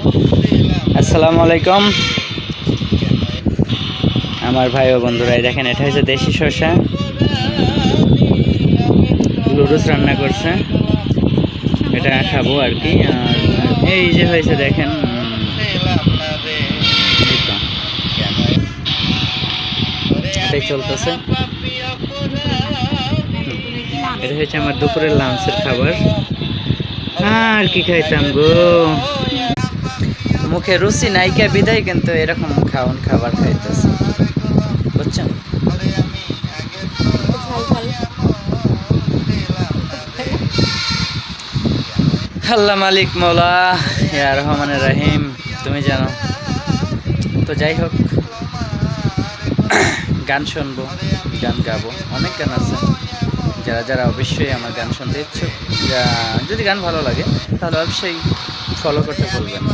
আসসালামু আলাইকুম আমার ভাই ও বন্ধুরা, দেখেন এটা হচ্ছে দেশি শসা, লুডুস রান্না করছে, এটা খাবো আর কি। আর এই যে হয়েছে দেখেন, এটাই চলতেছে। এটা হচ্ছে আমার দুপুরের লাঞ্চের খাবার। আর কি খাইতাম গো, মুখে রুচি নাইকা বিদায় কিন্তু এরকম খাবার খাইতেছে, বুঝছেন? আল্লাহ মালিক মৌলা ইয়া রহমানের রহিম, তুমি জানো। তো যাই হোক, গান শুনবো, গান গাবো, অনেক গান আছে। যারা যারা অবশ্যই আমার গান শুনতে ইচ্ছুক, যদি গান ভালো লাগে তাহলে অবশ্যই ফলো করতে বলবেন।